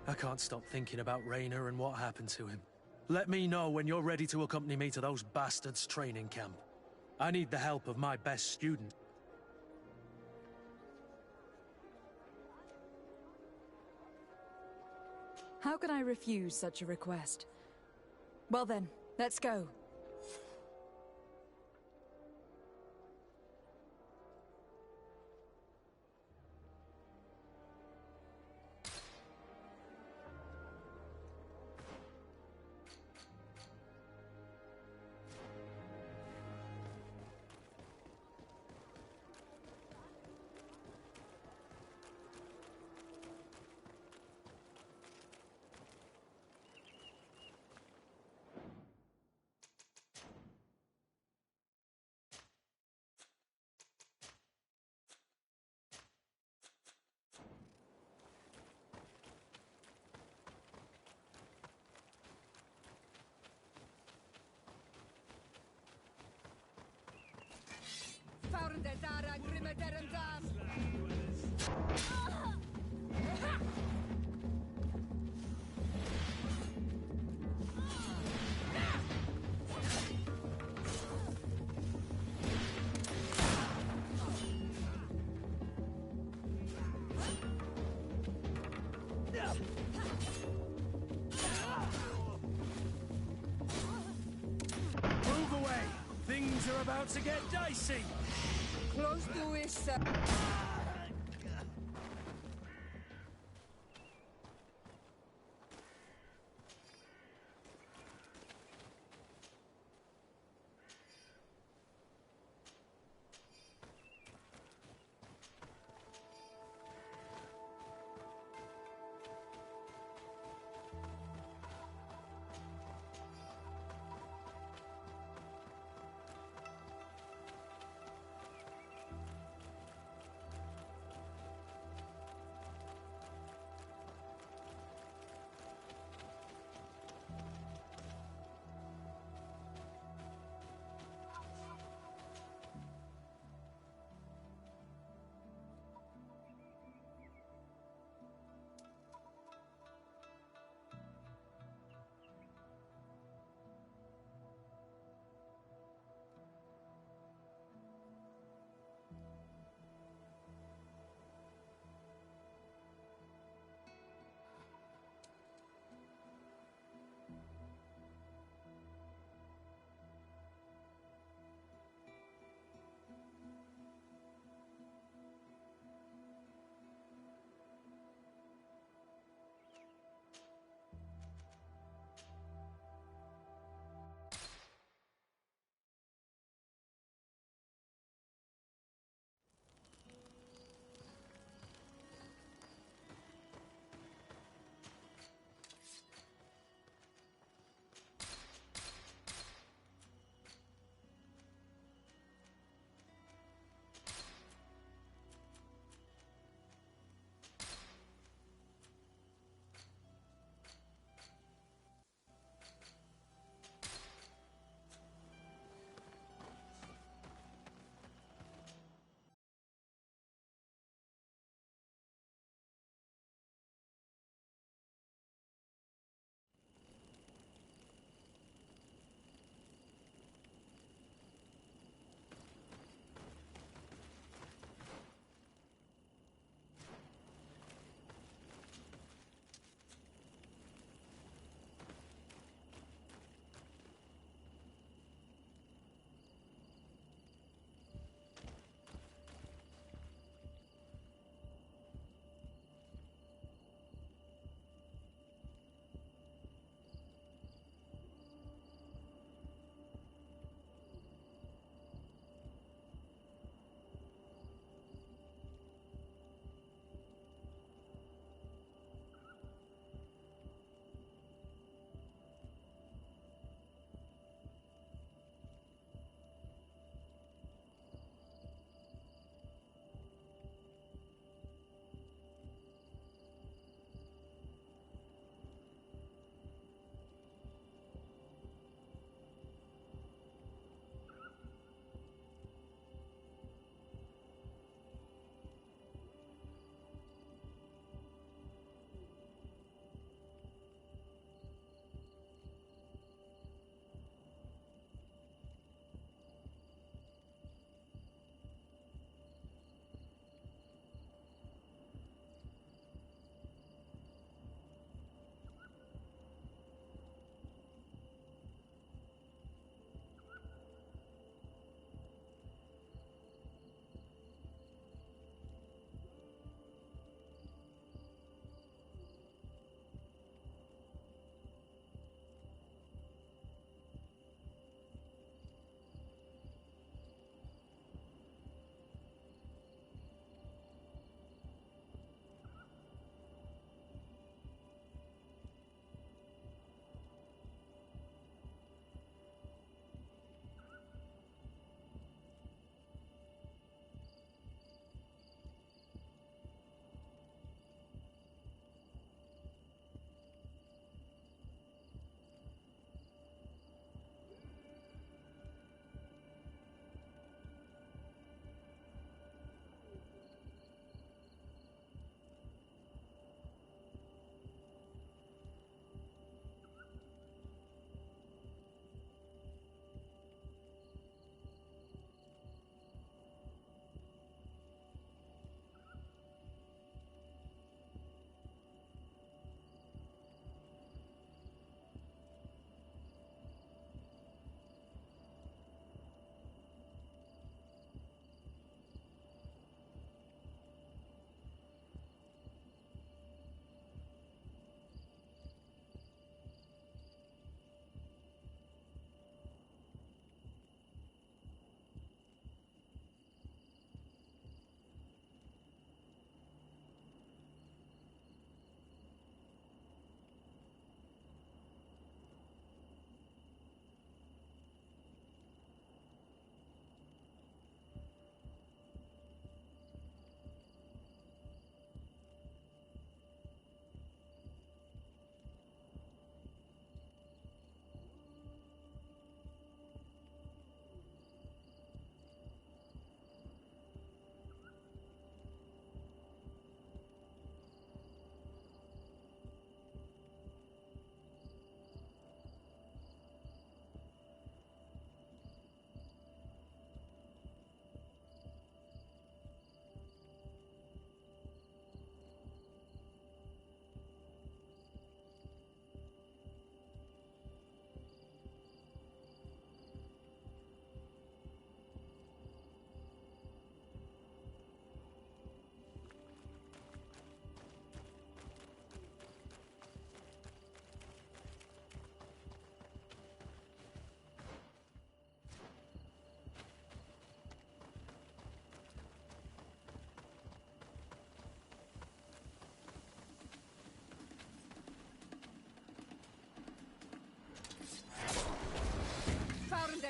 I can't stop thinking about Raynor and what happened to him. Let me know when you're ready to accompany me to those bastards' training camp. I need the help of my best student. How can I refuse such a request? Well then, let's go. Move away! Things are about to get dicey! Close to it,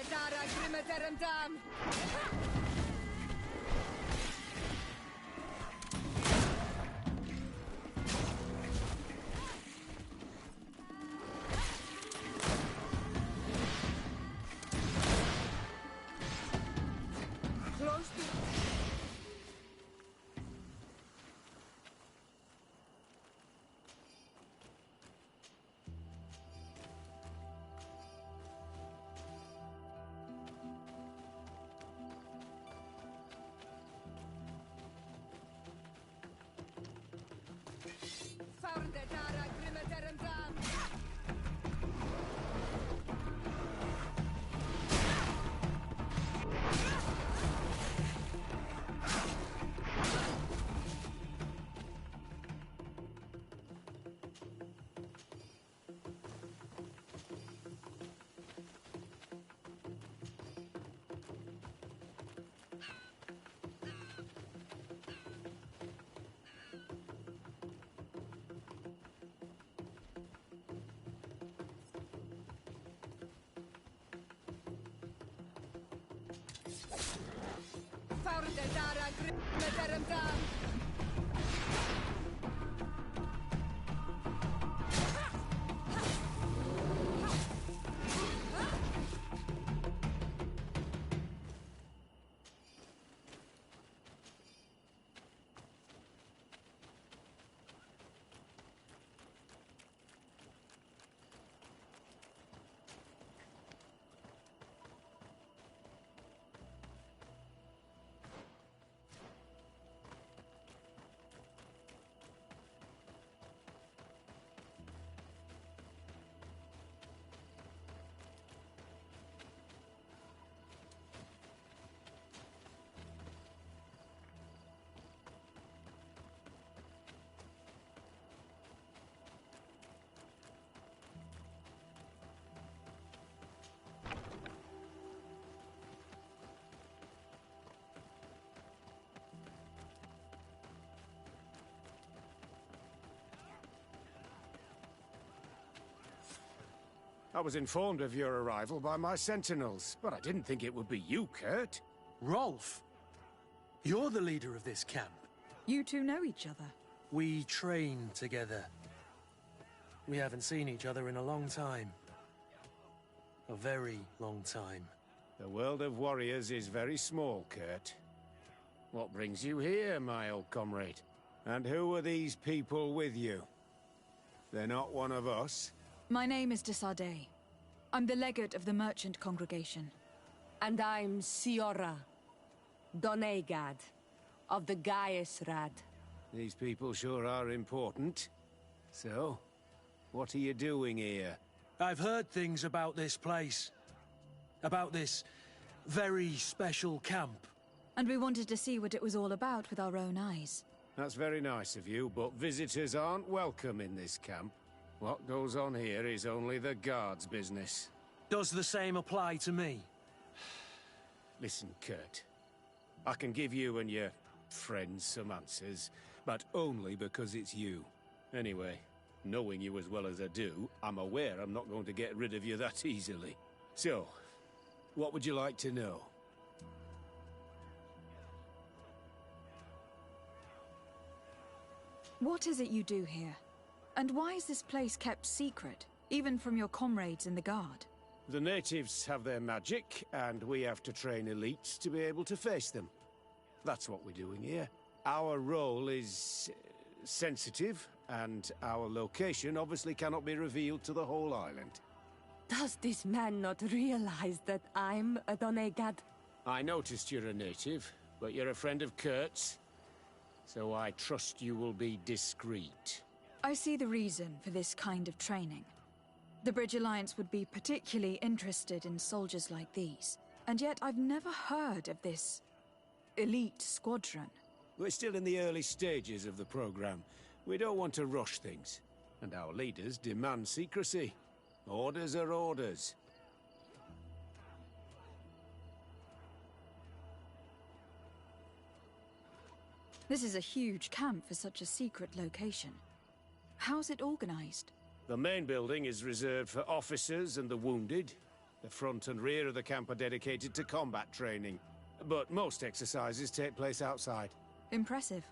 dara grimeterem dam. Close to... Found the dara grimeterem dam. Found the dara grimeterem dam. I was informed of your arrival by my sentinels, but I didn't think it would be you, Kurt. Rolf? You're the leader of this camp. You two know each other. We train together. We haven't seen each other in a long time. A very long time. The world of warriors is very small, Kurt. What brings you here, my old comrade? And who are these people with you? They're not one of us? My name is Desardet. I'm the legate of the merchant congregation. And I'm Siora, Donegad, of the Gaesrad. These people sure are important. So, what are you doing here? I've heard things about this place. About this very special camp. And we wanted to see what it was all about with our own eyes. That's very nice of you, but visitors aren't welcome in this camp. What goes on here is only the guards' business. Does the same apply to me? Listen, Kurt. I can give you and your friends some answers, but only because it's you. Anyway, knowing you as well as I do, I'm aware I'm not going to get rid of you that easily. So, what would you like to know? What is it you do here? And why is this place kept secret, even from your comrades in the guard? The natives have their magic, and we have to train elites to be able to face them. That's what we're doing here. Our role is sensitive, and our location obviously cannot be revealed to the whole island. Does this man not realize that I'm a Donegad? I noticed you're a native, but you're a friend of Kurt's, so I trust you will be discreet. I see the reason for this kind of training. The Bridge Alliance would be particularly interested in soldiers like these, and yet I've never heard of this elite squadron. We're still in the early stages of the program. We don't want to rush things, and our leaders demand secrecy. Orders are orders. This is a huge camp for such a secret location. How's it organized? The main building is reserved for officers and the wounded. The front and rear of the camp are dedicated to combat training, but most exercises take place outside. Impressive.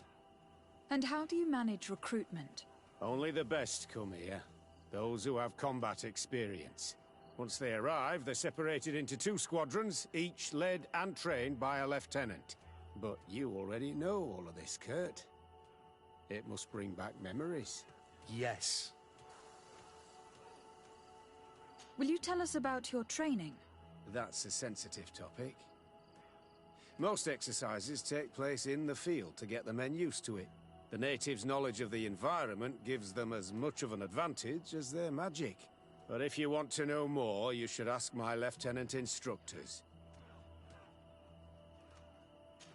And how do you manage recruitment? Only the best come here, those who have combat experience. Once they arrive, they're separated into 2 squadrons, each led and trained by a lieutenant. But you already know all of this, Kurt. It must bring back memories. Yes. Will you tell us about your training? That's a sensitive topic. Most exercises take place in the field to get the men used to it. The natives' knowledge of the environment gives them as much of an advantage as their magic. But if you want to know more, you should ask my lieutenant instructors.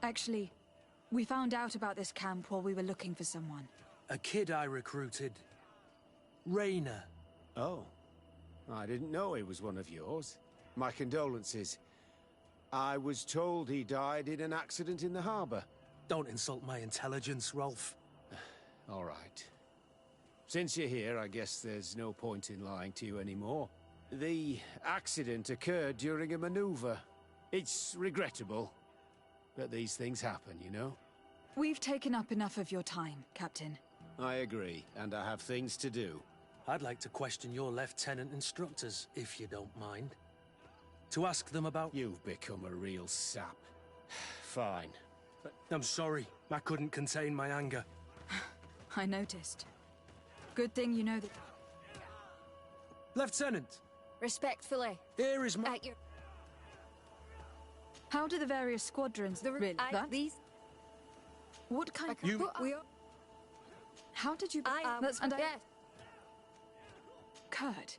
Actually, we found out about this camp while we were looking for someone. A kid I recruited. Rainer. Oh. I didn't know he was one of yours. My condolences. I was told he died in an accident in the harbour. Don't insult my intelligence, Rolf. All right. Since you're here, I guess there's no point in lying to you anymore. The accident occurred during a maneuver. It's regrettable, but these things happen, you know? We've taken up enough of your time, Captain. I agree, and I have things to do. I'd like to question your lieutenant instructors, if you don't mind. To ask them about... You've become a real sap. Fine. I'm sorry. I couldn't contain my anger. I noticed. Good thing you know that... Lieutenant! Respectfully. Here is my... At your... How do the various squadrons... Really? These... What kind... We are... How did you... That's... and Yes. Kurt,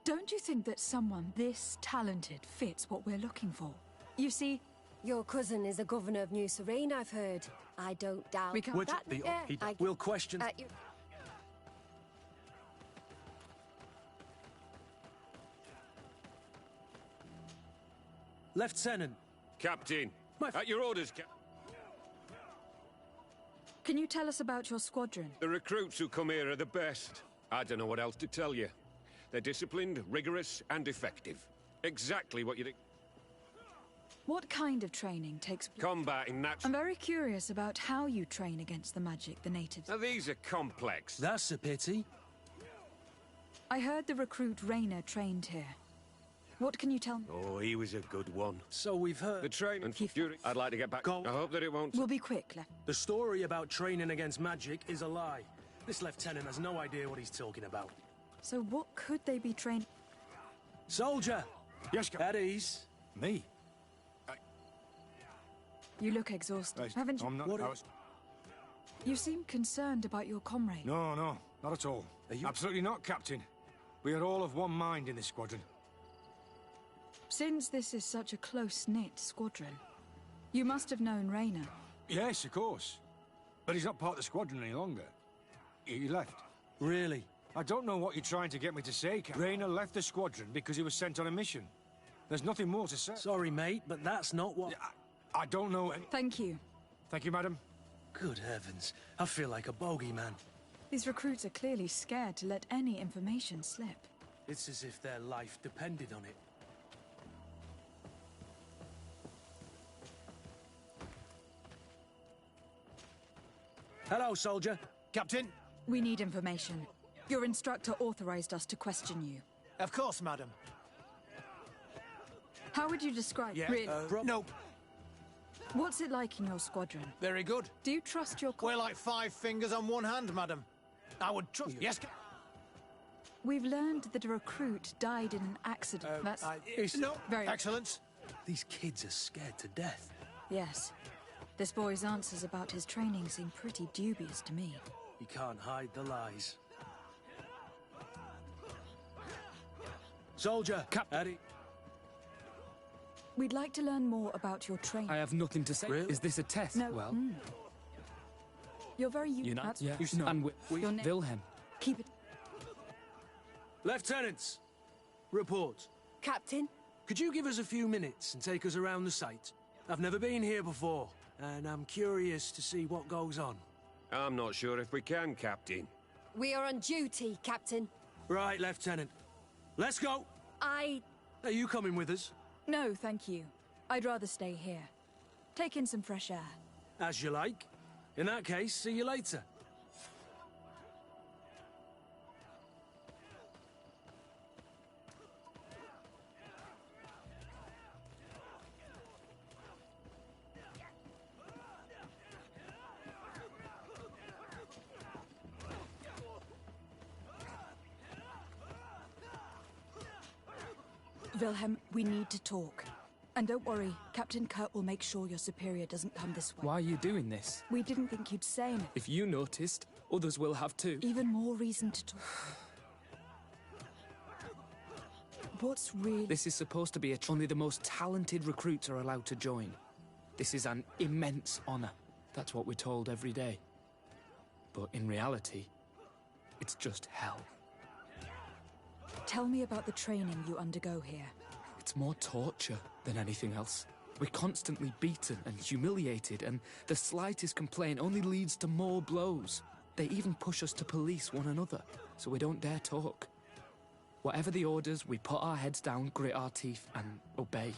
don't you think that someone this talented fits what we're looking for? You see... Your cousin is a governor of New Serene, I've heard. I don't doubt We can't- Would that. the... Yeah, We'll question... at your... Lieutenant! Captain! My... At your orders, Can you tell us about your squadron? The recruits who come here are the best. I don't know what else to tell you. They're disciplined, rigorous, and effective. Exactly what you'd... What kind of training takes place? Combat in natural... I'm very curious about how you train against the magic the natives... Now, these are complex. That's a pity. I heard the recruit Rainer trained here. What can you tell me? Oh, he was a good one. So we've heard... The training... I'd like to get back... Go. I hope that it won't... We'll be quick, The story about training against magic is a lie. This lieutenant has no idea what he's talking about. So what could they be trained... Soldier! Yes, At ease. Me? You look exhausted, haven't you? I'm not... What I was... You seem concerned about your comrade. No, not at all. Are you- Absolutely not, Captain. We are all of one mind in this squadron. Since this is such a close-knit squadron, you must have known Rainer. Yes, of course. But he's not part of the squadron any longer. He left. Really? I don't know what you're trying to get me to say, Captain. Rainer left the squadron because he was sent on a mission. There's nothing more to say. Sorry, mate, but that's not what... I don't know any... Thank you. Thank you, madam. Good heavens. I feel like a bogeyman. These recruits are clearly scared to let any information slip. It's as if their life depended on it. Hello, soldier. Captain? We need information. Your instructor authorized us to question you. Of course, madam. How would you describe... Yeah, Really? nope. What's it like in your squadron? Very good. Do you trust your... We're like 5 fingers on one hand, madam. I would trust... Yes, We've learned that a recruit died in an accident. That's... No, Very- excellent. These kids are scared to death. Yes. This boy's answers about his training seem pretty dubious to me. You can't hide the lies. Soldier! Eddie. We'd like to learn more about your training. I have nothing to say. Really? Is this a test? No. Well, You're very... you know. That's- Yeah. No. And Your name- Wilhelm. Keep it... Lieutenants! Report. Captain? Could you give us a few minutes and take us around the site? I've never been here before, and I'm curious to see what goes on. I'm not sure if we can, Captain. We are on duty, Captain. Right, Lieutenant. Let's go! Are you coming with us? No, thank you. I'd rather stay here. Take in some fresh air. As you like. In that case, see you later. Wilhelm, we need to talk. And don't worry, Captain Kurt will make sure your superior doesn't come this way. Why are you doing this? We didn't think you'd say anything. If you noticed, others will have too. Even more reason to talk. What's really... This is supposed to be only the most talented recruits are allowed to join. This is an immense honor. That's what we're told every day. But in reality, it's just hell. Tell me about the training you undergo here. It's more torture than anything else. We're constantly beaten and humiliated, and the slightest complaint only leads to more blows. They even push us to police one another, so we don't dare talk. Whatever the orders, we put our heads down, grit our teeth, and obey.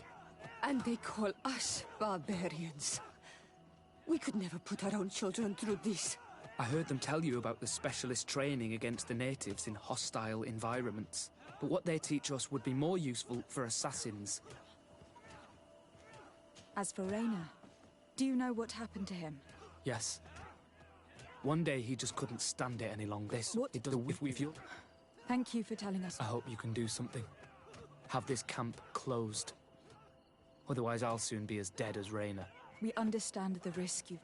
And they call us barbarians. We could never put our own children through this. I heard them tell you about the specialist training against the natives in hostile environments. But what they teach us would be more useful for assassins. As for Rainer, do you know what happened to him? Yes. One day he just couldn't stand it any longer. What? It doesn't. If we feel. Thank you for telling us. I hope you can do something. Have this camp closed. Otherwise, I'll soon be as dead as Rainer. We understand the risk you...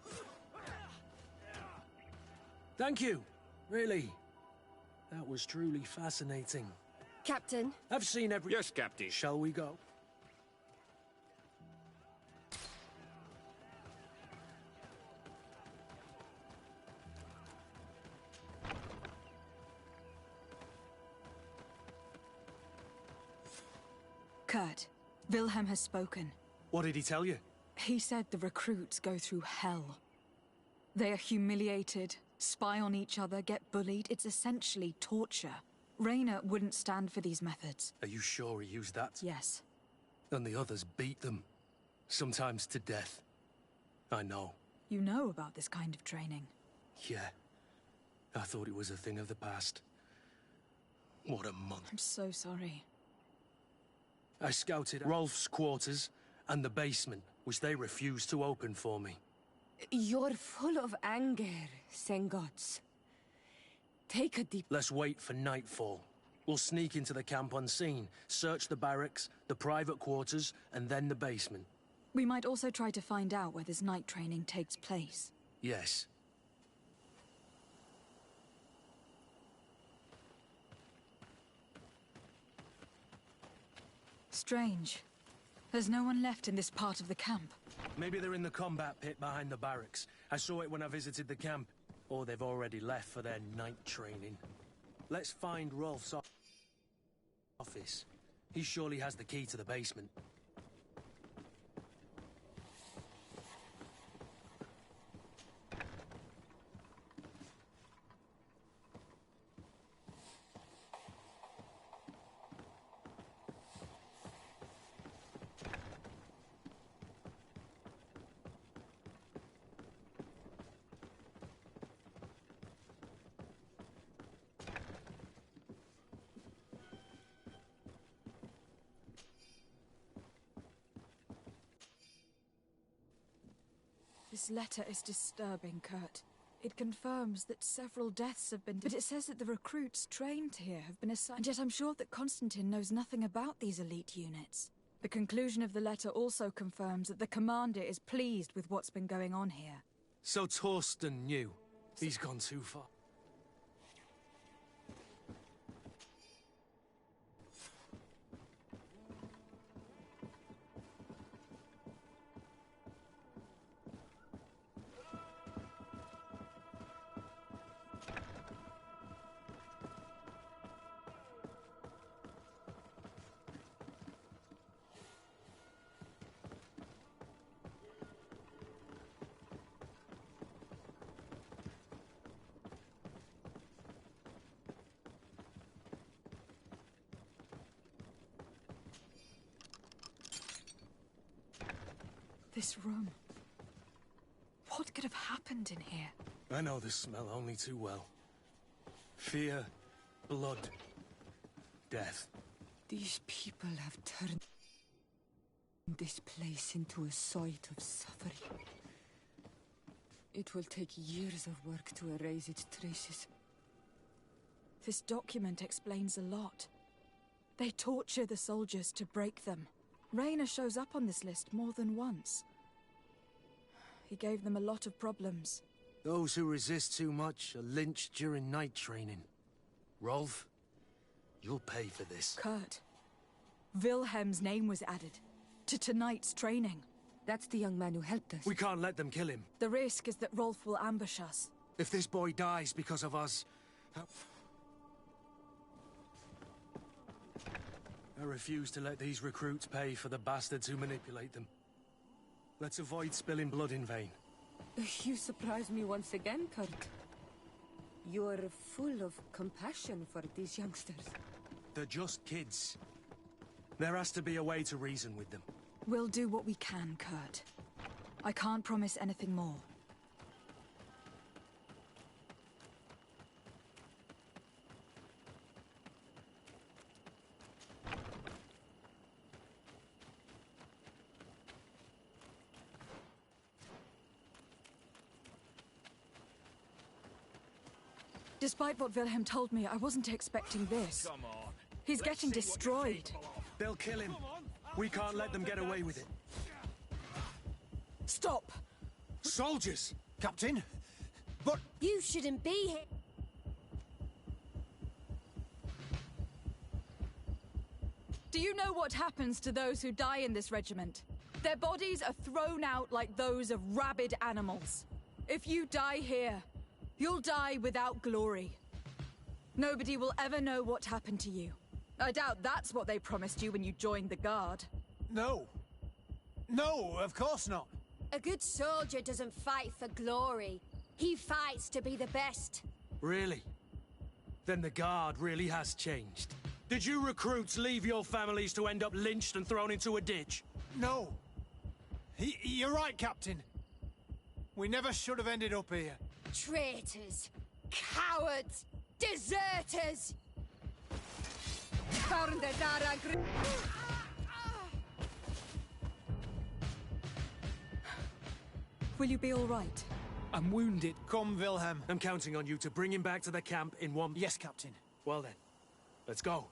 Thank you. Really. That was truly fascinating. Captain? I've seen every... Yes, Captain. Shall we go? Kurt, Wilhelm has spoken. What did he tell you? He said the recruits go through hell. They are humiliated, spy on each other, get bullied. It's essentially torture. Rainer wouldn't stand for these methods. Are you sure he used that? Yes. And the others beat them. Sometimes to death. I know. You know about this kind of training? Yeah. I thought it was a thing of the past. What a month. I'm so sorry. I scouted Rolf's quarters and the basement, which they refused to open for me. You're full of anger, Sengots. Take a deep... Let's wait for nightfall. We'll sneak into the camp unseen, search the barracks, the private quarters, and then the basement. We might also try to find out where this night training takes place. Yes. Strange. There's no one left in this part of the camp. Maybe they're in the combat pit behind the barracks. I saw it when I visited the camp. Or they've already left for their night training. Let's find Rolf's office. He surely has the key to the basement. This letter is disturbing, Kurt. It confirms that several deaths have been... But it says that the recruits trained here have been assigned... And yet I'm sure that Constantine knows nothing about these elite units. The conclusion of the letter also confirms that the commander is pleased with what's been going on here. So Torsten knew. He's gone too far. This room. What could have happened in here? I know the smell only too well. Fear, blood, death. These people have turned this place into a site of suffering. It will take years of work to erase its traces. This document explains a lot. They torture the soldiers to break them. Rayner shows up on this list more than once. He gave them a lot of problems. Those who resist too much are lynched during night training. Rolf, you'll pay for this. Kurt, Wilhelm's name was added to tonight's training. That's the young man who helped us. We can't let them kill him. The risk is that Rolf will ambush us. If this boy dies because of us... I refuse to let these recruits pay for the bastards who manipulate them. Let's avoid spilling blood in vain. You surprise me once again, Kurt. You're full of compassion for these youngsters. They're just kids. There has to be a way to reason with them. We'll do what we can, Kurt. I can't promise anything more. Despite what Wilhelm told me, I wasn't expecting this. Come on. He's getting destroyed. They'll kill him. We can't let them get away with it. Stop! Soldiers! Captain? But... You shouldn't be here. Do you know what happens to those who die in this regiment? Their bodies are thrown out like those of rabid animals. If you die here, you'll die without glory. Nobody will ever know what happened to you. I doubt that's what they promised you when you joined the Guard. No. No, of course not. A good soldier doesn't fight for glory. He fights to be the best. Really? Then the Guard really has changed. Did you recruits leave your families to end up lynched and thrown into a ditch? No. You're right, Captain. We never should have ended up here. Traitors! Cowards! Deserters! Will you be all right? I'm wounded. Come, Wilhelm. I'm counting on you to bring him back to the camp in one... Yes, Captain. Well then, let's go.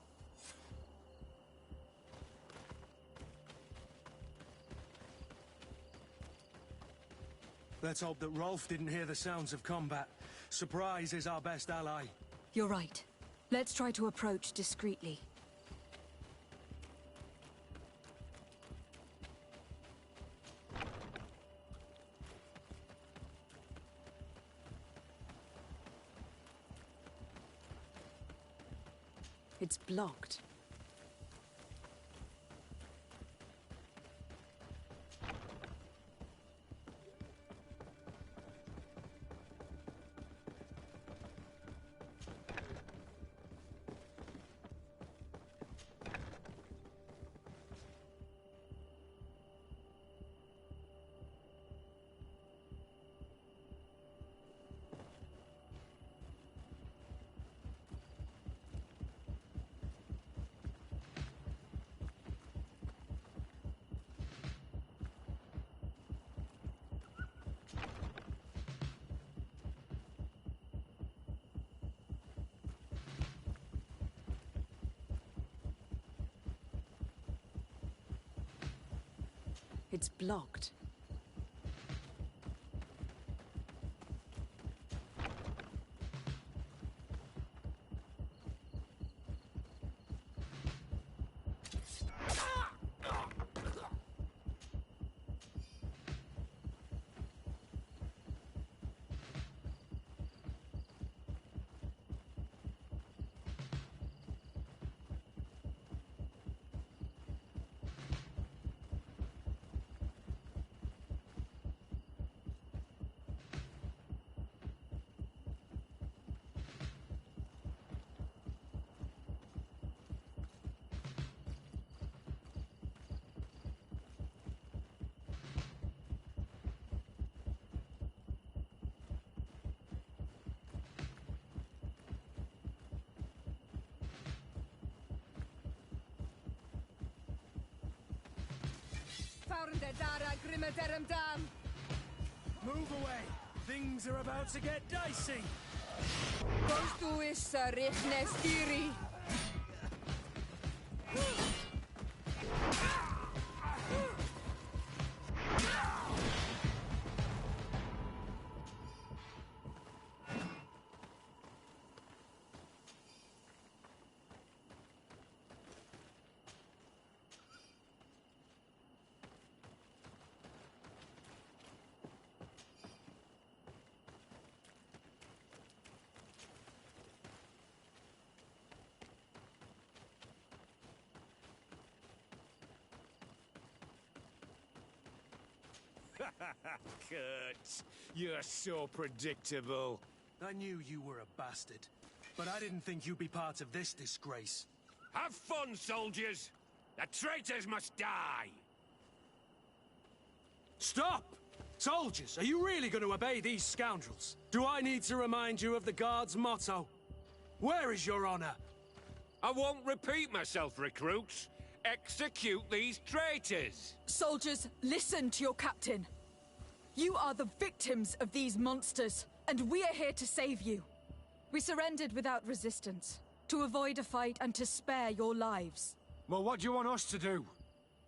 Let's hope that Rolf didn't hear the sounds of combat. Surprise is our best ally. You're right. Let's try to approach discreetly. It's blocked. It's blocked. Move away! Things are about to get dicey! Kurt, you're so predictable. I knew you were a bastard, but I didn't think you'd be part of this disgrace. Have fun, soldiers! The traitors must die! Stop! Soldiers, are you really going to obey these scoundrels? Do I need to remind you of the Guard's motto? Where is your honor? I won't repeat myself, recruits. Execute these traitors! Soldiers, listen to your captain. You are the victims of these monsters, and we are here to save you. We surrendered without resistance, to avoid a fight and to spare your lives. Well, what do you want us to do?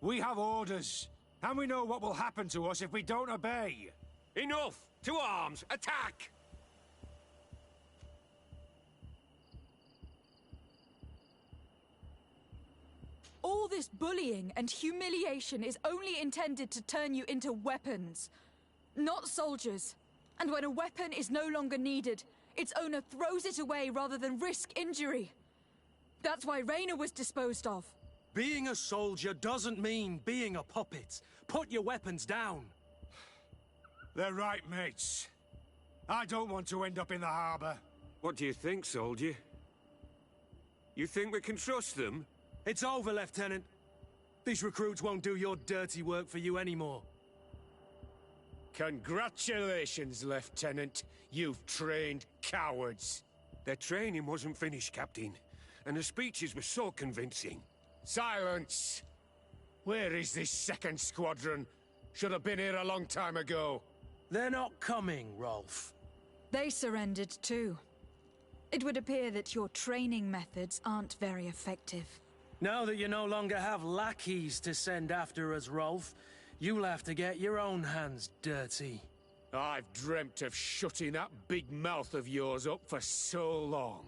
We have orders, and we know what will happen to us if we don't obey. Enough! To arms! Attack! All this bullying and humiliation is only intended to turn you into weapons, not soldiers. And when a weapon is no longer needed, its owner throws it away rather than risk injury. That's why Raina was disposed of. Being a soldier doesn't mean being a puppet. Put your weapons down. They're right, mates. I don't want to end up in the harbor. What do you think, soldier? You think we can trust them? It's over, Lieutenant. These recruits won't do your dirty work for you anymore. Congratulations, Lieutenant. You've trained cowards. Their training wasn't finished, Captain. And the speeches were so convincing. Silence! Where is this second squadron? Should have been here a long time ago. They're not coming, Rolf. They surrendered too. It would appear that your training methods aren't very effective. Now that you no longer have lackeys to send after us, Rolf, you'll have to get your own hands dirty. I've dreamt of shutting that big mouth of yours up for so long.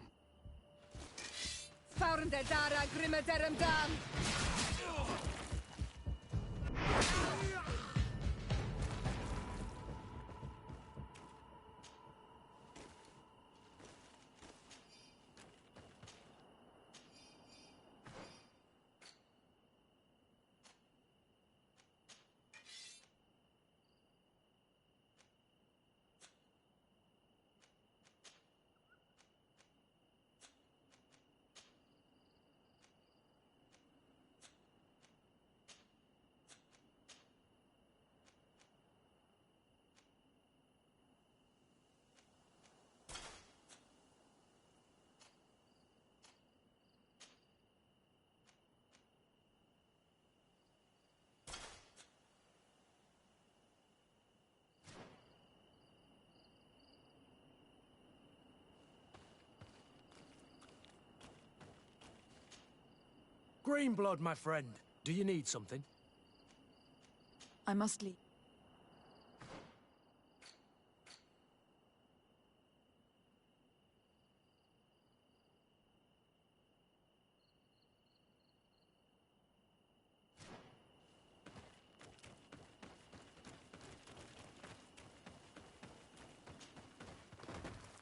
Greenblood, my friend. Do you need something? I must leave.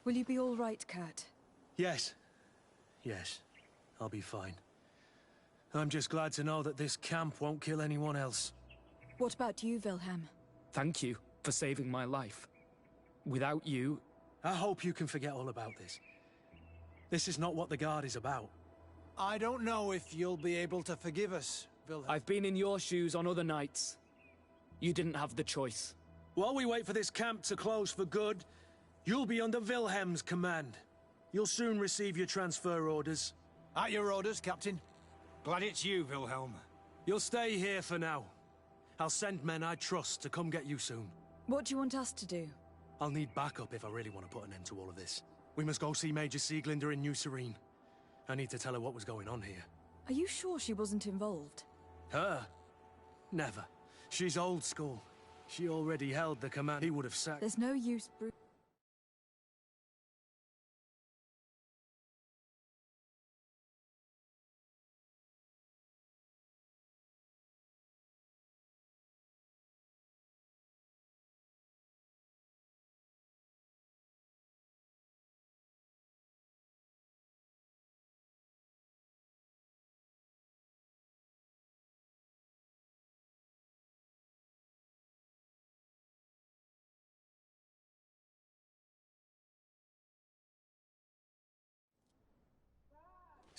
Will you be all right, Kurt? Yes. Yes. I'll be fine. I'm just glad to know that this camp won't kill anyone else. What about you, Wilhelm? Thank you for saving my life. Without you... I hope you can forget all about this. This is not what the Guard is about. I don't know if you'll be able to forgive us, Wilhelm. I've been in your shoes on other nights. You didn't have the choice. While we wait for this camp to close for good, you'll be under Wilhelm's command. You'll soon receive your transfer orders. At your orders, Captain. Glad it's you, Wilhelm. You'll stay here for now. I'll send men I trust to come get you soon. What do you want us to do? I'll need backup if I really want to put an end to all of this. We must go see Major Sieglinder in New Serene. I need to tell her what was going on here. Are you sure she wasn't involved? Her? Never. She's old school. She already held the command he would have sacked. There's no use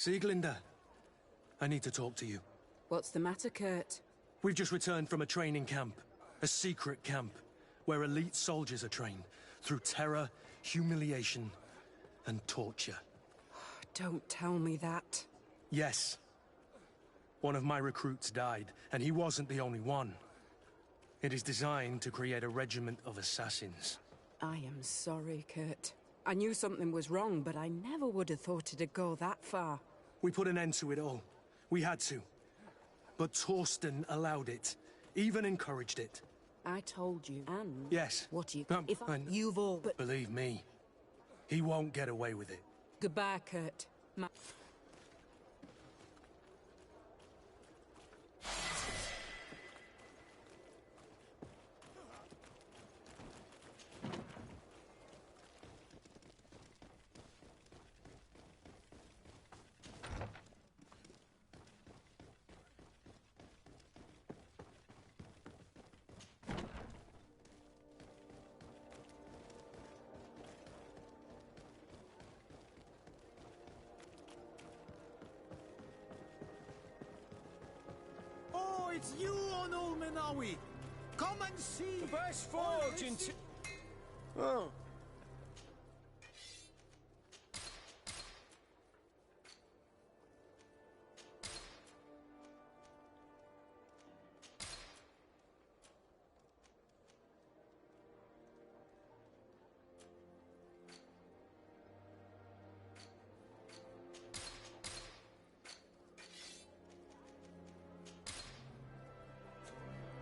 Sieglinder, I need to talk to you. What's the matter, Kurt? We've just returned from a training camp. A secret camp, where elite soldiers are trained through terror, humiliation, and torture. Don't tell me that. Yes. One of my recruits died, and he wasn't the only one. It is designed to create a regiment of assassins. I am sorry, Kurt. I knew something was wrong, but I never would have thought it'd go that far. We put an end to it all. We had to. But Torsten allowed it, even encouraged it. I told you, and... Yes. What you... You've all... But... Believe me, he won't get away with it. Goodbye, Kurt. It's you on Ulmenawi! Come and see! The best forge in Oh.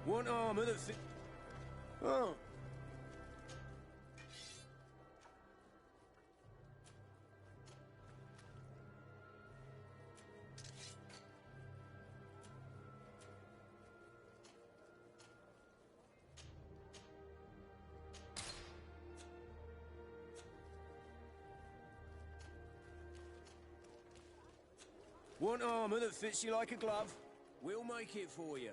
One armor that fit... Oh. Want armor that fits you like a glove? We'll make it for you.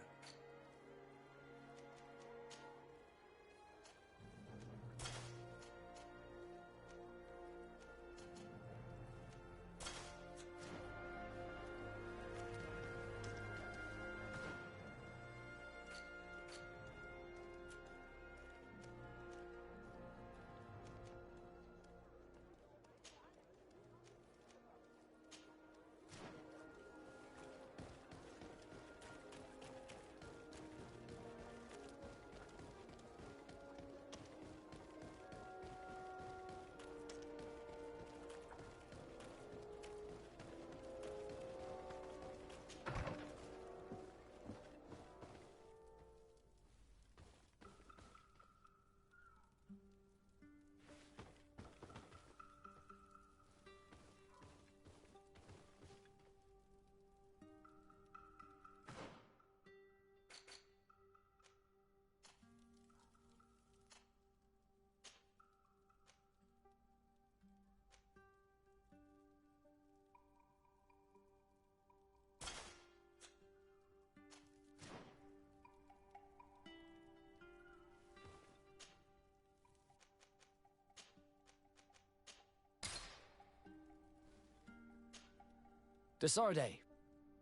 Desarde,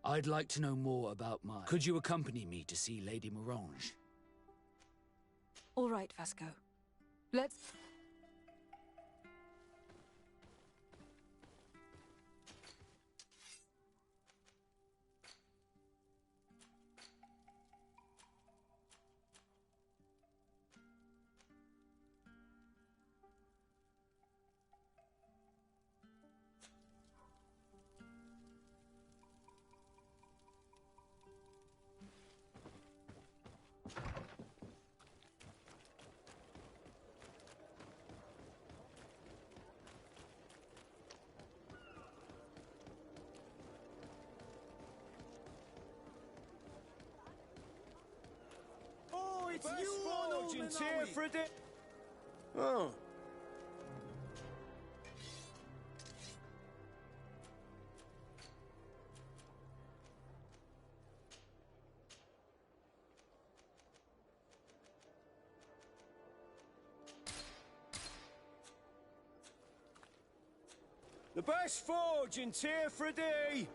I'd like to know more about my... Could you accompany me to see Lady Morange? All right, Vasco. Let's... it's you on all Oh. The best forge in Tier 3D!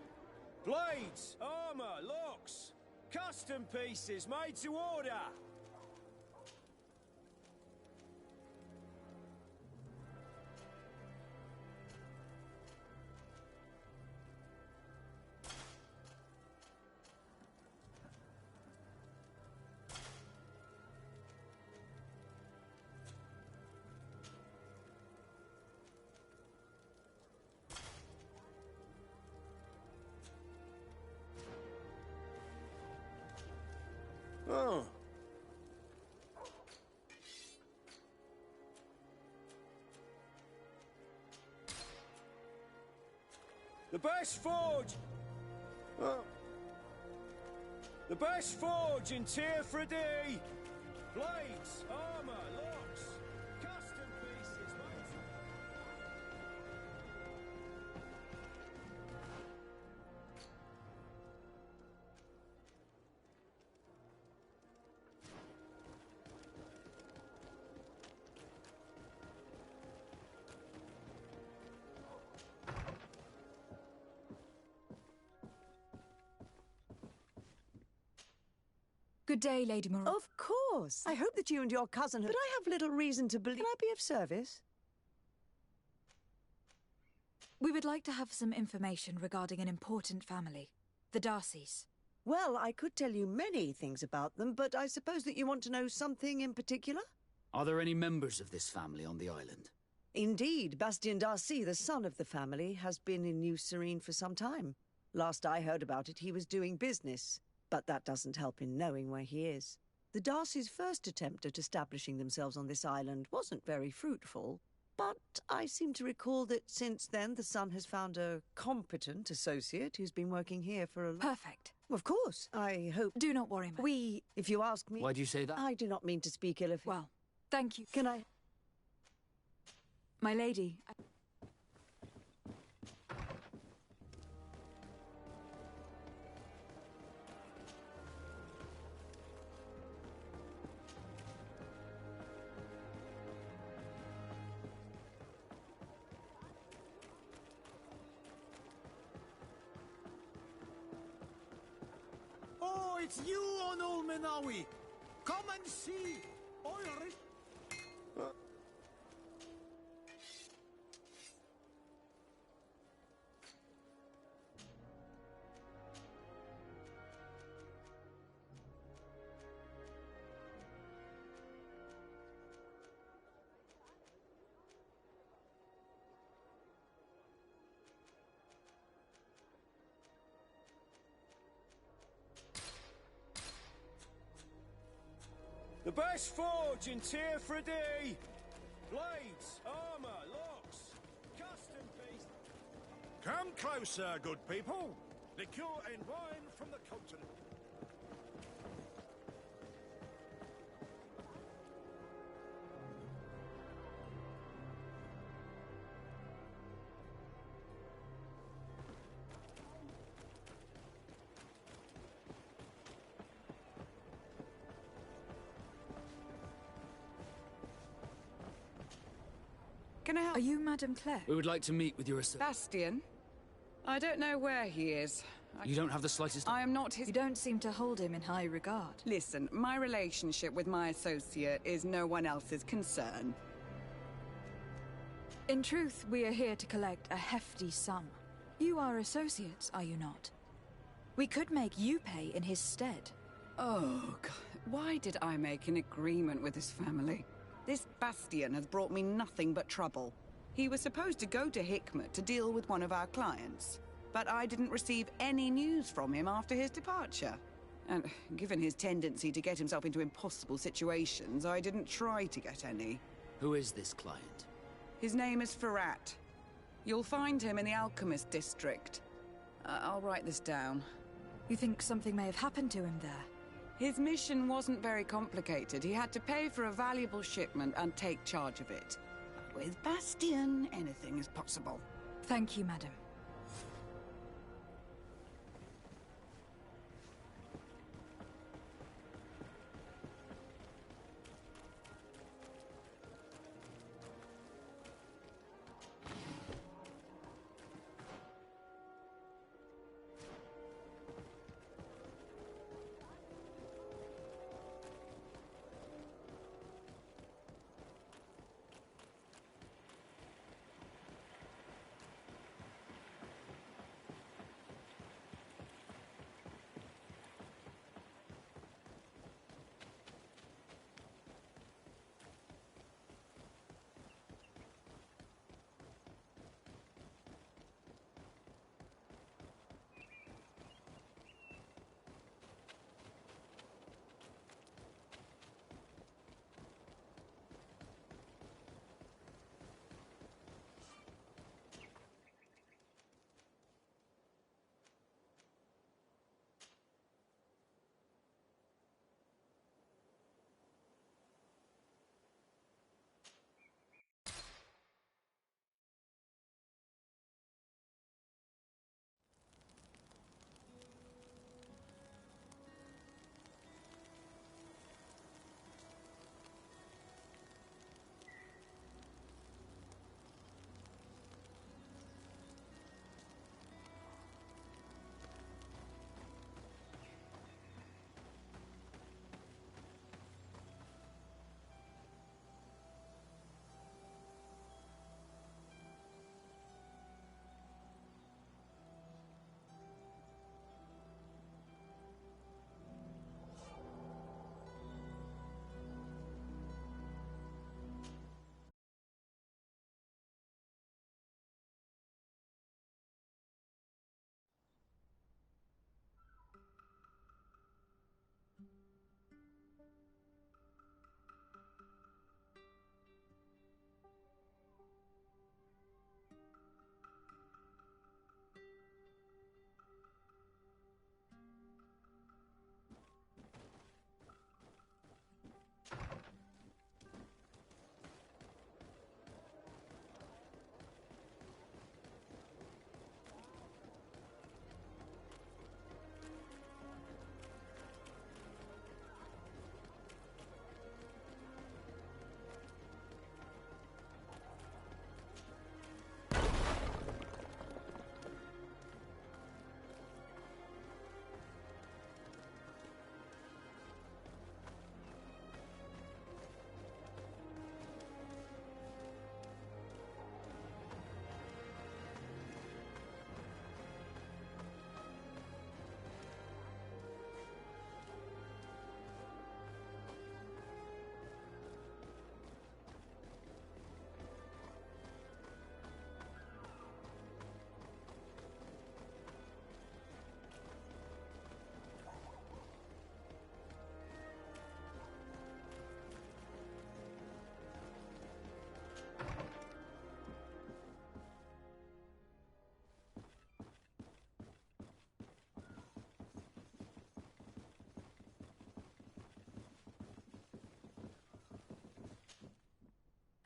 Blades, armour, locks, custom pieces made to order! Oh. The best forge! Oh. The best forge in Tier 3D! Blades, armour, locks, custom pieces made to... Good day, Lady Moreau. Of course. I hope that you and your cousin have... But I have little reason to believe... Can I be of service? We would like to have some information regarding an important family, the Darcys. Well, I could tell you many things about them, but I suppose that you want to know something in particular? Are there any members of this family on the island? Indeed, Bastien Darcy, the son of the family, has been in New Serene for some time. Last I heard about it, he was doing business. But that doesn't help in knowing where he is. The Darcys' first attempt at establishing themselves on this island wasn't very fruitful, but I seem to recall that since then the son has found a competent associate who's been working here for a... Perfect. Of course, I hope... Do not worry, ma'am. If you ask me... Why do you say that? I do not mean to speak ill of him. Well, thank you. Can I... My lady... Oh, it's you on Ol Menawi! Come and see! The best forge in Tier 3D! Blades, armour, locks, custom pieces... Come closer, good people. Liqueur and wine from the continent. Can I help? Are you Madame Claire? We would like to meet with your associate. Bastien? I don't know where he is. You don't have the slightest... I am not his... You don't seem to hold him in high regard. Listen, my relationship with my associate is no one else's concern. In truth, we are here to collect a hefty sum. You are associates, are you not? We could make you pay in his stead. Oh, God. Why did I make an agreement with this family? This Bastien has brought me nothing but trouble. He was supposed to go to Hikmet to deal with one of our clients, but I didn't receive any news from him after his departure. And given his tendency to get himself into impossible situations, I didn't try to get any. Who is this client? His name is Ferrat. You'll find him in the Alchemist District. I'll write this down. You think something may have happened to him there? His mission wasn't very complicated. He had to pay for a valuable shipment and take charge of it. With Bastion, anything is possible. Thank you, madam.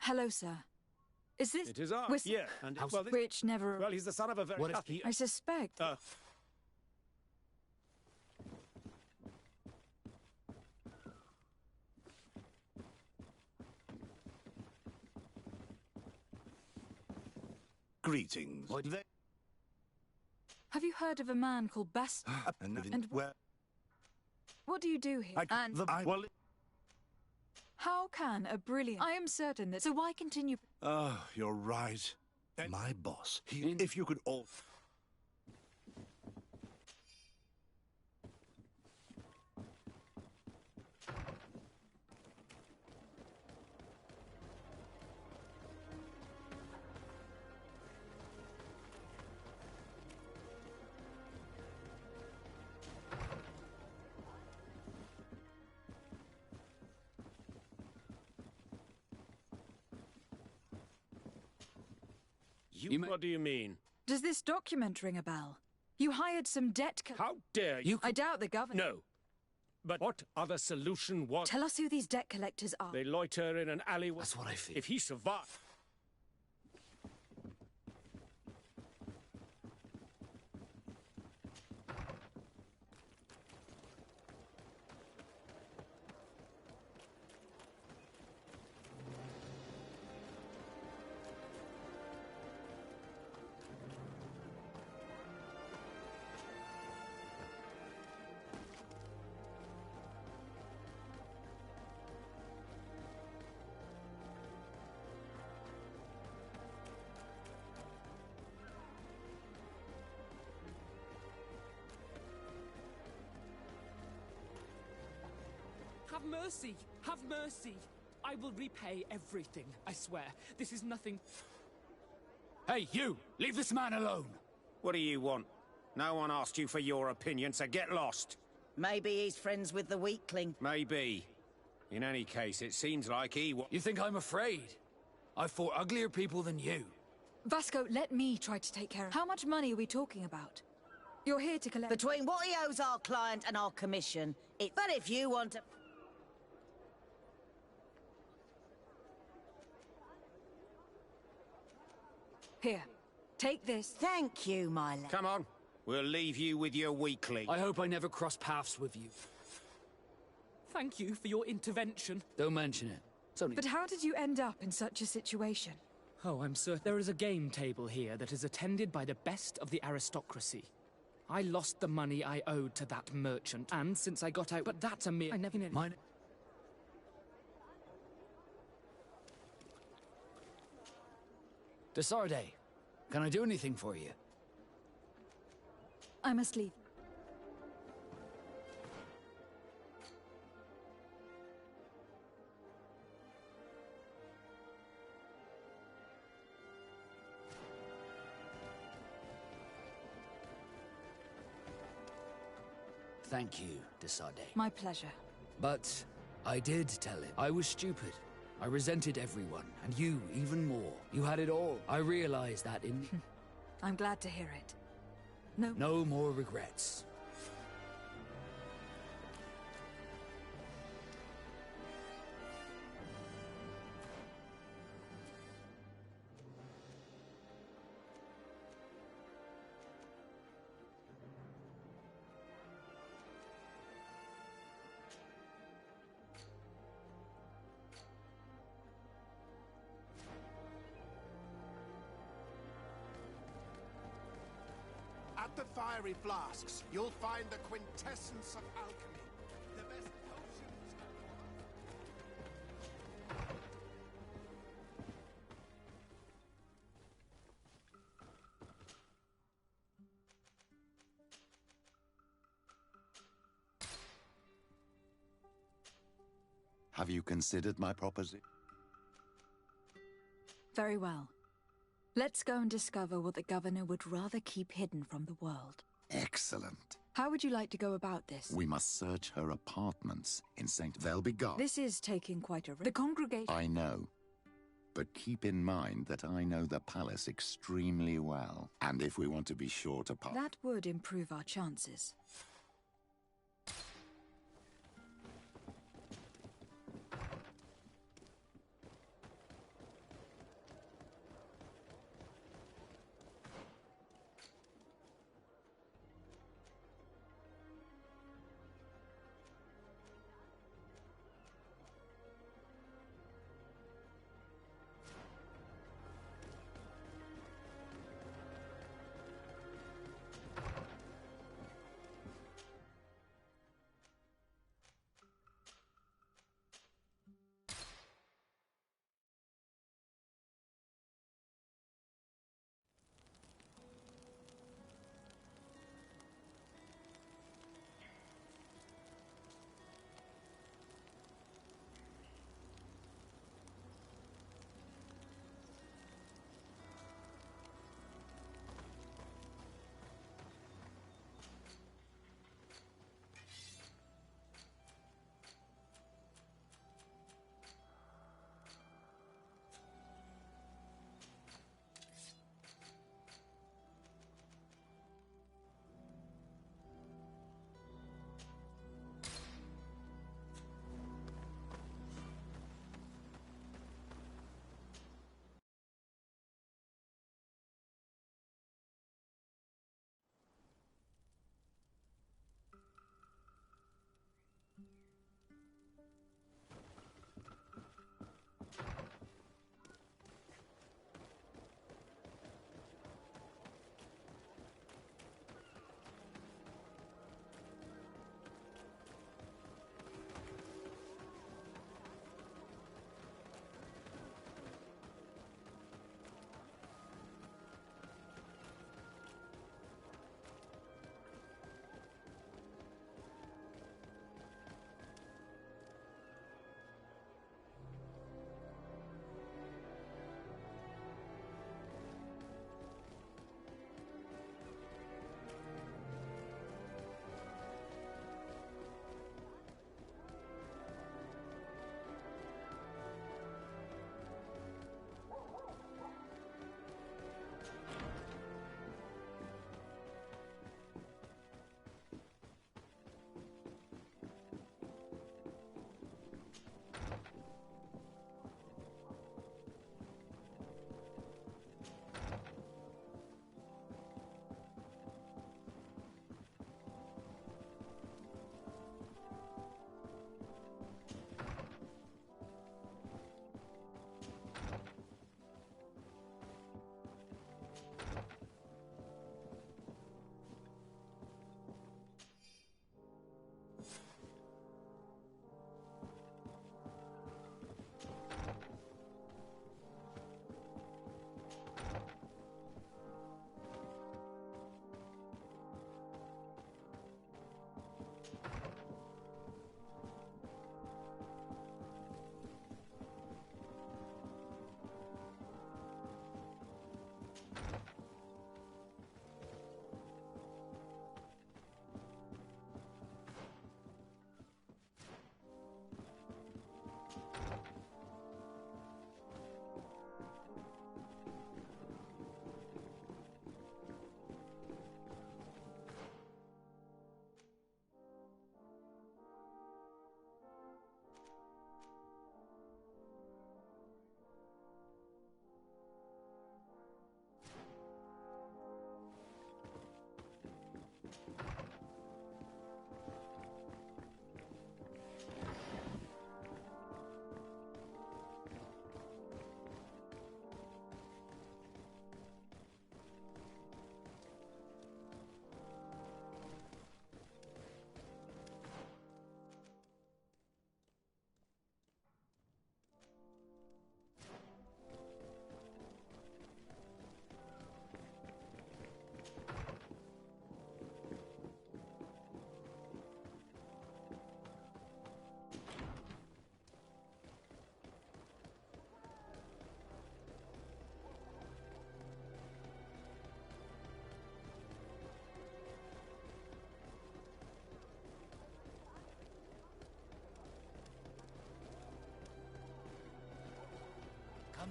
Hello, sir. Is this... It is I. Yeah, and well, which never... Well, he's the son of a very... What is he... I suspect... Greetings. Have you heard of a man called Bast... and where... What do you do here? Well... How can a brilliant... I am certain that... So why continue... Oh, you're right. My boss. If you could all... What do you mean? Does this document ring a bell? You hired some debt... How dare you... I doubt the governor... No. But what other solution was... Tell us who these debt collectors are. They loiter in an alley... That's what I feel. If he survives... Have mercy! Have mercy! I will repay everything, I swear. This is nothing... Hey, you! Leave this man alone! What do you want? No one asked you for your opinion, so get lost. Maybe he's friends with the weakling. Maybe. In any case, it seems like he... You think I'm afraid? I've fought uglier people than you. Vasco, let me try to take care of... How much money are we talking about? You're here to collect... Between what he owes our client and our commission, But if you want to... Here, take this. Thank you, my love. Come on. We'll leave you with your weakling. I hope I never cross paths with you. Thank you for your intervention. Don't mention it. It's only... But how did you end up in such a situation? Oh, I'm certain. There is a game table here that is attended by the best of the aristocracy. I lost the money I owed to that merchant, and since I got out... But that's a mere... I never... Mine... Desarde, can I do anything for you? I must leave. Thank you, Desarde. My pleasure. But I did tell him. I was stupid. I resented everyone, and you even more. You had it all. I realized that in... I'm glad to hear it. No more regrets. At the fiery flasks, you'll find the quintessence of alchemy. The best potions... Have you considered my proposition? Very well. Let's go and discover what the governor would rather keep hidden from the world. Excellent. How would you like to go about this? We must search her apartments in St. They'll be guarded. This is taking quite a risk. The congregation... I know. But keep in mind that I know the palace extremely well. And if we want to be sure to pass... That would improve our chances.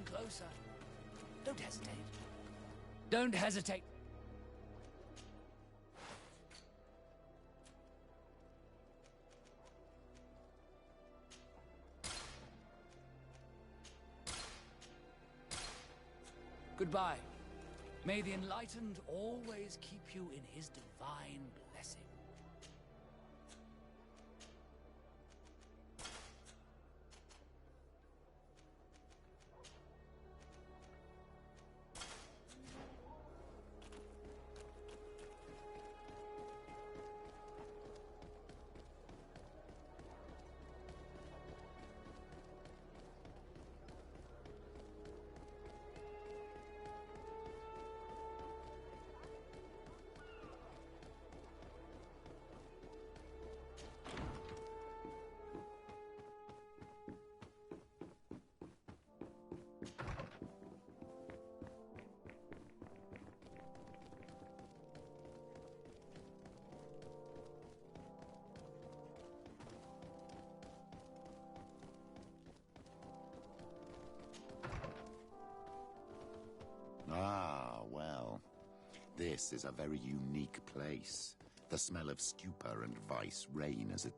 closer. Don't hesitate. Don't hesitate. Goodbye. May the Enlightened always keep you in his divine blessing. Ah, well. This is a very unique place. The smell of stupor and vice reign as it...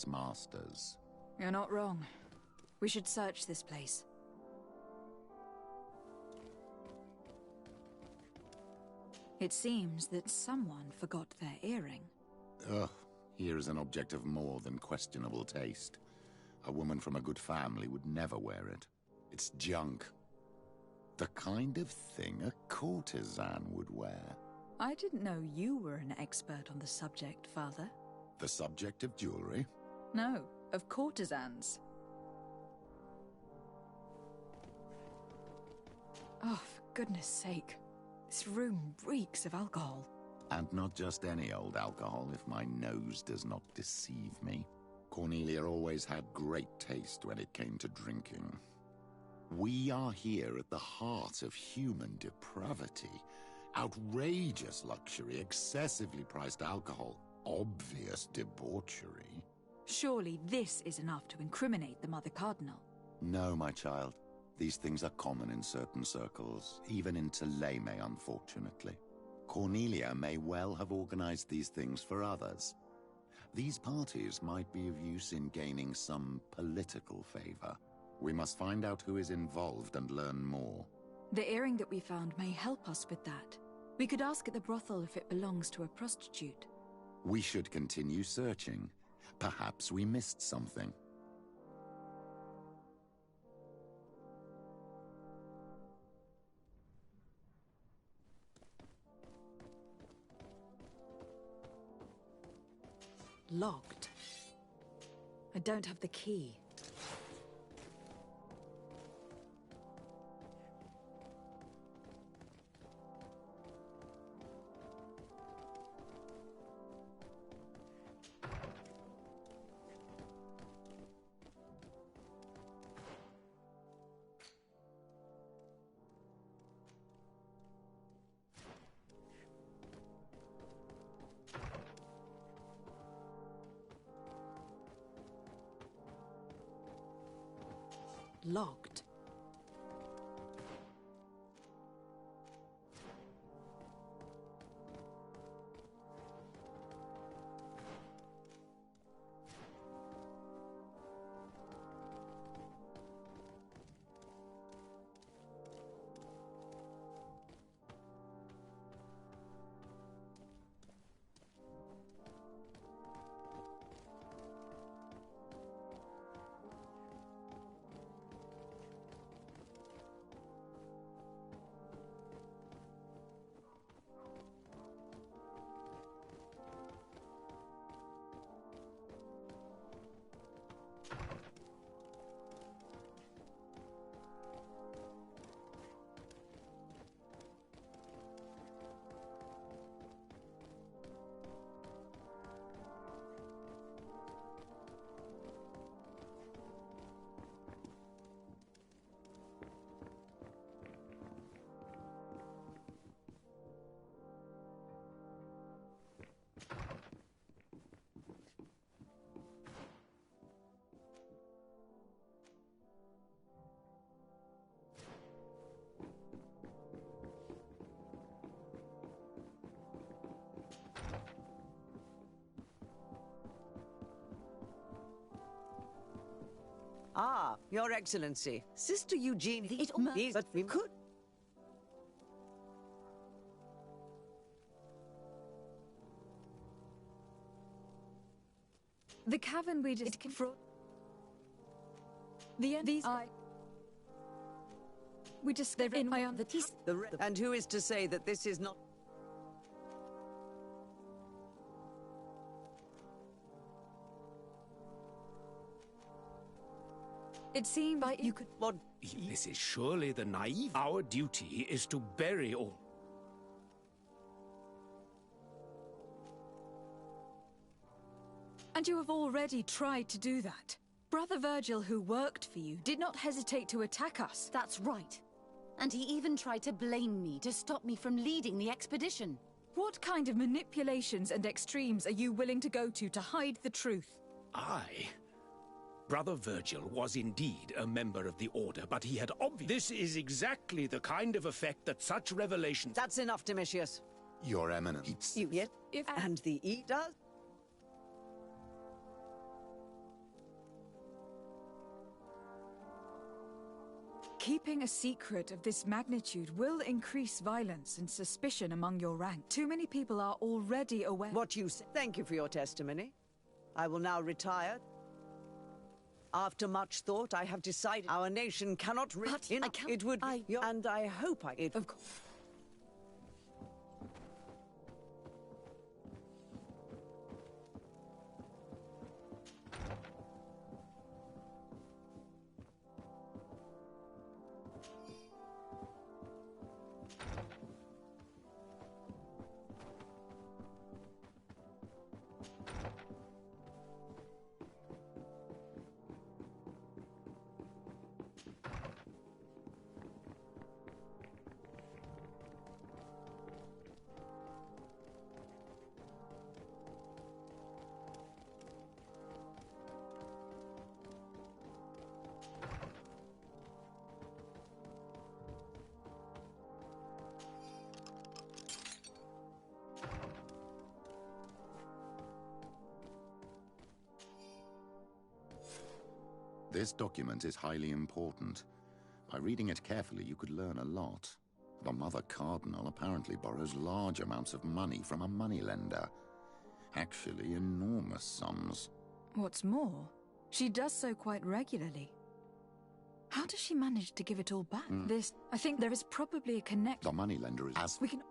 its masters. You're not wrong. We should search this place. It seems that someone forgot their earring. Ugh, here is an object of more than questionable taste. A woman from a good family would never wear it. It's junk. The kind of thing a courtesan would wear. I didn't know you were an expert on the subject, Father. The subject of jewelry? No, of courtesans. Oh, for goodness sake. This room reeks of alcohol. And not just any old alcohol, if my nose does not deceive me. Cornelia always had great taste when it came to drinking. We are here at the heart of human depravity. Outrageous luxury, excessively priced alcohol, obvious debauchery. Surely this is enough to incriminate the Mother Cardinal. No, my child. These things are common in certain circles, even in Thélème, unfortunately. Cornelia may well have organized these things for others. These parties might be of use in gaining some political favor. We must find out who is involved and learn more. The earring that we found may help us with that. We could ask at the brothel if it belongs to a prostitute. We should continue searching. Perhaps we missed something. Locked. I don't have the key. Locked. Ah, Your Excellency. Sister Eugene, but we could... The cavern we just confront. These we just live in my own And who is to say that this is not... It seemed like you could... What? This is surely the naive. Our duty is to bury all. And you have already tried to do that. Brother Virgil, who worked for you, did not hesitate to attack us. That's right. And he even tried to blame me to stop me from leading the expedition. What kind of manipulations and extremes are you willing to go to hide the truth? Brother Virgil was indeed a member of the Order, but he had This is exactly the kind of effect that such revelations... That's enough, Domitius. Your Eminence. And the E does? Keeping a secret of this magnitude will increase violence and suspicion among your rank. Too many people are already aware. What you say. Thank you for your testimony. I will now retire. After much thought, I have decided our nation cannot I can't. It would and I hope I it. Of course. This document is highly important. By reading it carefully, you could learn a lot. The Mother Cardinal apparently borrows large amounts of money from a moneylender. Actually, enormous sums. What's more, she does so quite regularly. How does she manage to give it all back? I think there is probably a connection. The moneylender is as... We can...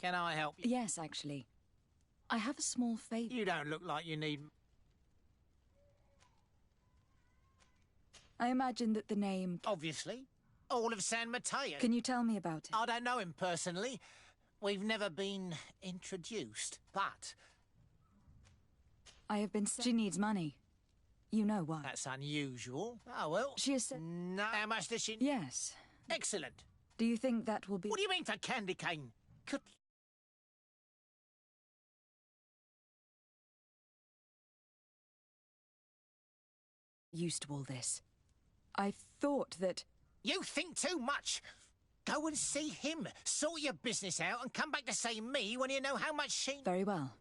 Can I help you? Yes, actually. I have a small favor. You don't look like you need... I imagine that the name... Obviously. All of San Mateo. Can you tell me about it? I don't know him personally. We've never been introduced, but... I have been... She needs money. You know why. That's unusual. Oh, well. She has said... No. How much does she... Yes. Excellent. Do you think that will be... What do you mean for candy cane? Could... Used to all this. I thought that... You think too much. Go and see him. Sort your business out and come back to see me when you know how much she... Very well.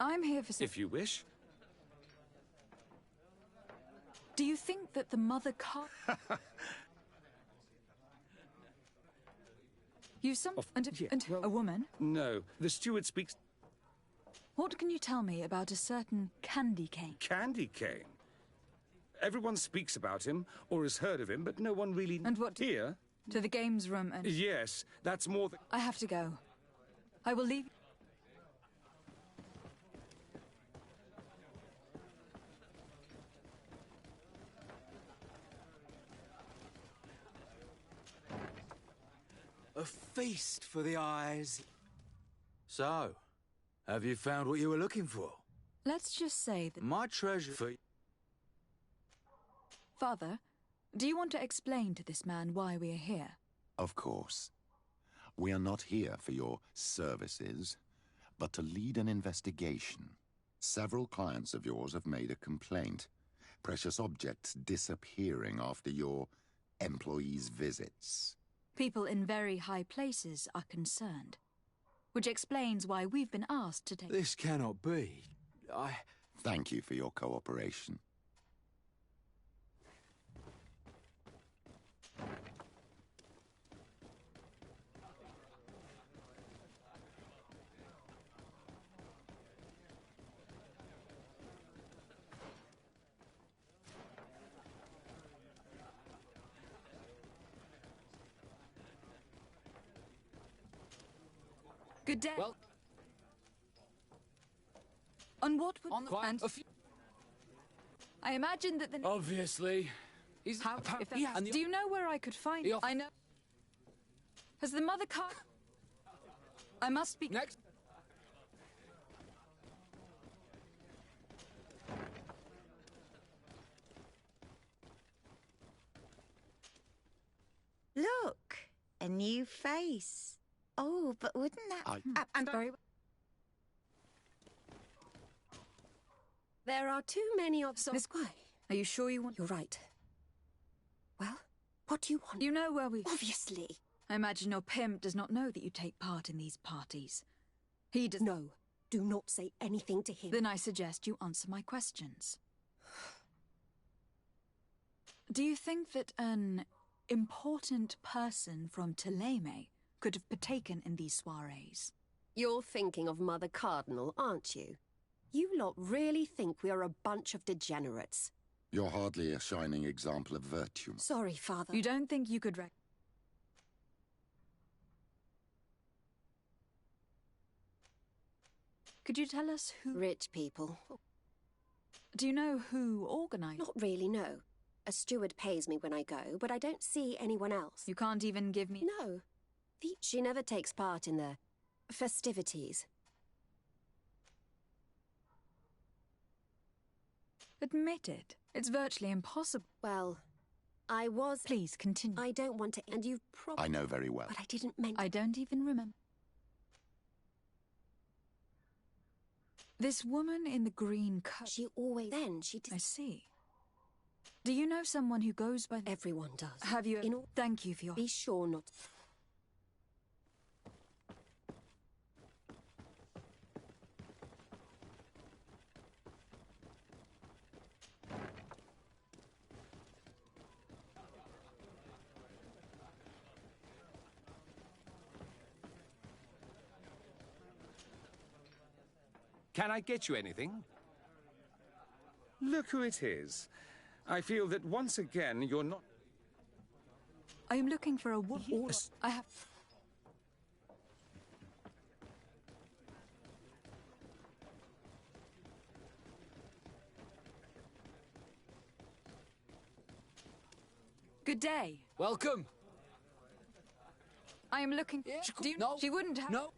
I'm here for... If you wish. Do you think that the Mother You a woman? No, the steward speaks... What can you tell me about a certain candy cane? Candy cane? Everyone speaks about him, or has heard of him, but no one really... And what... Here? To the games room and... Yes, that's more than... I have to go. I will leave... A feast for the eyes. So, have you found what you were looking for? Let's just say that... My treasure for... Father, do you want to explain to this man why we are here? Of course. We are not here for your services, but to lead an investigation. Several clients of yours have made a complaint. Precious objects disappearing after your employees' visits. People in very high places are concerned. Which explains why we've been asked to take... This cannot be. Thank you for your cooperation. Good day. Well... On what would... On the... And... I imagine that the... Obviously. He's... How... Do you know where I could find... I know... Has the mother car... I must be... Next. Look, a new face. Oh, but wouldn't that... and very... There are too many of... Miss... Are you sure you want... You're right. Well, what do you want? You know where we... Obviously. I imagine your pimp does not know that you take part in these parties. He does... No, do not say anything to him. Then I suggest you answer my questions. Do you think that an important person from Thélème could have partaken in these soirees? You're thinking of Mother Cardinal, aren't you? You lot really think we are a bunch of degenerates. You're hardly a shining example of virtue. Sorry, Father. You don't think you could Could you tell us who... Rich people. Do you know who organized... Not really, no. A steward pays me when I go, but I don't see anyone else. You can't even give me... No. She never takes part in the festivities. Admit it. It's virtually impossible. Well, I was... Please, continue. I don't want to... And you've probably... I know very well. But I didn't mean... I don't even remember. This woman in the green coat... She always... Then she... I see. Do you know someone who goes by... Everyone does. Have you... Thank you for your... Be sure not... Can I get you anything? Look who it is. I feel that once again you're not... I am looking for a woman. Yes. I have... Good day. Welcome. I am looking... Yeah, Do you... No. She wouldn't have... No.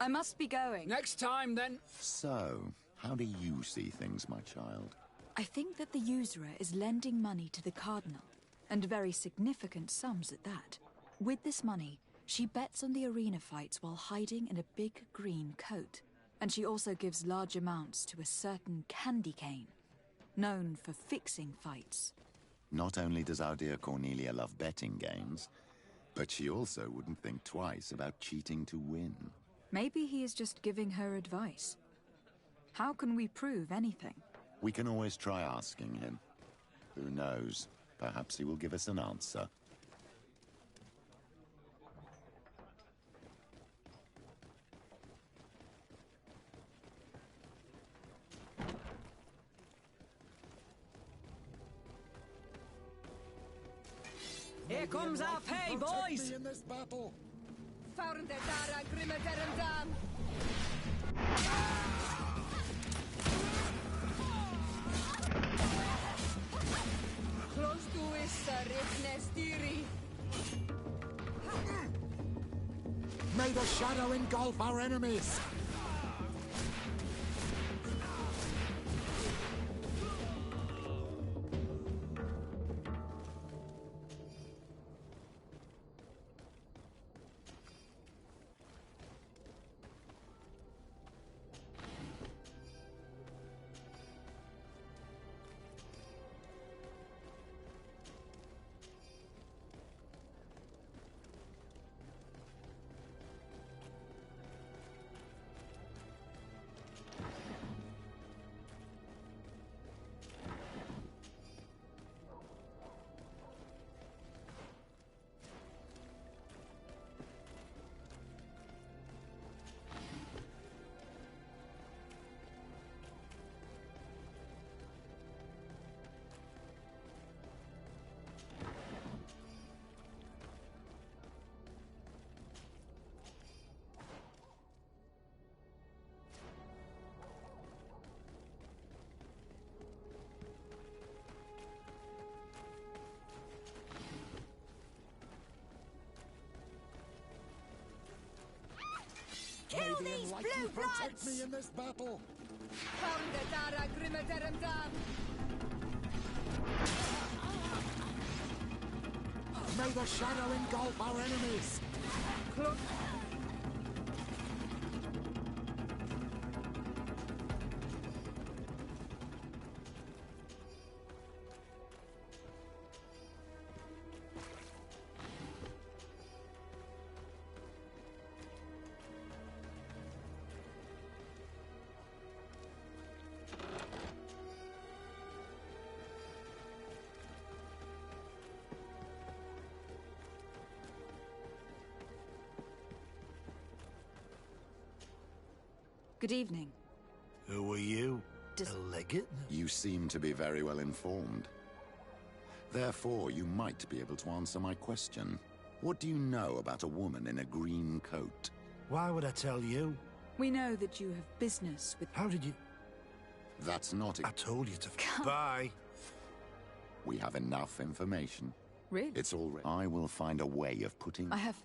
I must be going. Next time, then. So, how do you see things, my child? I think that the usurer is lending money to the Cardinal, and very significant sums at that. With this money, she bets on the arena fights while hiding in a big green coat. And she also gives large amounts to a certain candy cane, known for fixing fights. Not only does our dear Cornelia love betting games, but she also wouldn't think twice about cheating to win. Maybe he is just giving her advice. How can we prove anything? We can always try asking him. Who knows? Perhaps he will give us an answer. Here comes our pay, boys! In this battle. Found the Dara Grimadaram. Close to Issa Rifnestiri. May the shadow engulf our enemies. Kill these blue Protect me bloods! in this battle. Found the Dara Grimadaram. May the shadow engulf our enemies. Good evening. Who are you? A legate? You seem to be very well informed. Therefore, you might be able to answer my question. What do you know about a woman in a green coat? Why would I tell you? We know that you have business with... How did you... That's not... I told you to... Bye. We have enough information. Really? It's all... I will find a way of putting... I have...